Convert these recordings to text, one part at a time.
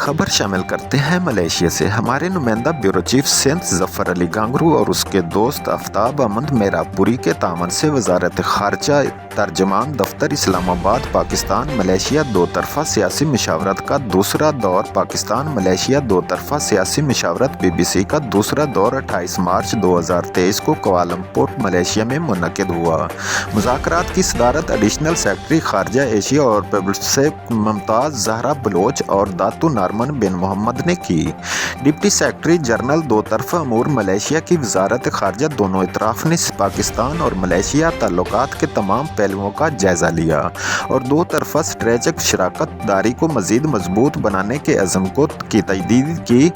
खबर शामिल करते हैं मलेशिया से। हमारे नुमाइंदा ब्यूरो चीफ सेंट जफर अली गांगरू और उसके दोस्त आफ्ताब अहमद मेरापुरी के तामन से वजारत खारजा तर्जमान दफ्तर इस्लामाबाद पाकिस्तान मलेशिया दो तरफ़ा सियासी मशावरत का दूसरा दौर पाकिस्तान मलेशिया दो तरफ़ा सियासी मशावरत BBC का दूसरा दौर 28 मार्च 2023 को कुआलालंपुर मलेशिया में मुनक़िद हुआ। मुज़ाकरात की सदारत एडिशनल सेक्रेटरी खारजा एशिया और पब्लिक मुमताज़ ज़हरा बलोच और दातू नारमन बिन मोहम्मद ने की। डिप्टी सेक्रेटरी जनरल दो तरफ़ा अमूर मलेशिया की वजारत खारजा दोनों इतराफ़ ने पाकिस्तान और मलेशिया ताल्लुकात के तमाम पहलुओं का जायज़ा लिया और दो तरफ़ा स्ट्रेटेजिक शराकत दारी को मज़ीद मजबूत बनाने के अज़म को की तजदीद की।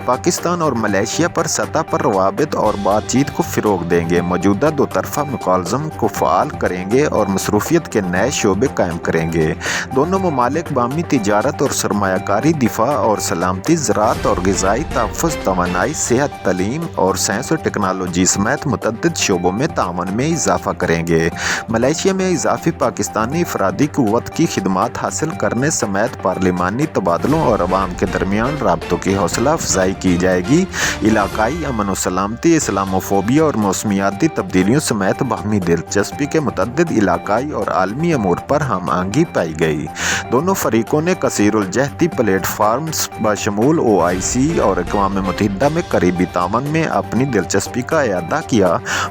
पाकिस्तान और मलेशिया पर सतह पर रवाबित और बातचीत को फ़रोग़ देंगे, मौजूदा दो तरफ़ा मुकालज़म को फ़आल करेंगे और मसरूफ़ियत के नए शोबे कायम करेंगे। दोनों ममालिक बाहमी तिजारत और सरमायाकारी, दिफा और सलामती, ज़राअत और ग़िज़ाई तहफ़्फ़ुज़, तवानाई, सेहत, तालीम और साइंस और टेक्नोलॉजी समेत मुतअद्दिद शोबों में ताअवुन में इज़ाफ़ा करेंगे। मलेशिया में इज़ाफ़ी पाकिस्तानी अफ़रादी क़ुव्वत की खिदमात हासिल करने समेत पार्लिमानी तबादलों और अवाम के दरमियान राबतों की हौसला अफ़ज़ाई की जाएगी। इलाक़ाई अमन व सलामती, इस्लामोफोबिया और मौसमियाती तब्दीलियों समेत बाहमी दिलचस्पी के मुतअद्दिद इलाक़ाई और आलमी अमूर पर हम आहंगी पाई गई। दोनों फ़रीक़ों ने कसीरुल जहती प्लेटफ़ार्म्स बशमूल OIC और अक़वाम मुत्तहिदा में करीबी ताअवुन में अपनी दिलचस्पी का इआदा किया।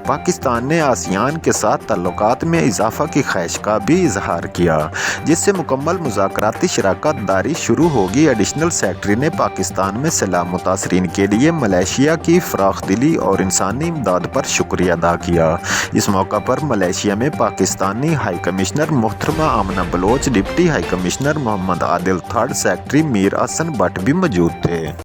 पाकिस्तान ने आसियान के साथ ताल्लुकात में इज़ाफ़ा की ख्वाहिश का भी इज़हार किया, जिससे मुकम्मल मुज़ाकराती शराकत दारी शुरू होगी। एडिशनल सेक्रेटरी ने पाकिस्तान में सैलाब मुतासरीन के लिए मलेशिया की फ़राख़दिली और इंसानी इमदाद पर शुक्रिया अदा किया। इस मौका पर मलेशिया में पाकिस्तानी हाई कमिश्नर मोहतरमा Amna Baloch, deputy high commissioner Mohammad Adil, third secretary Mir Hasan Bhatt भी मौजूद थे।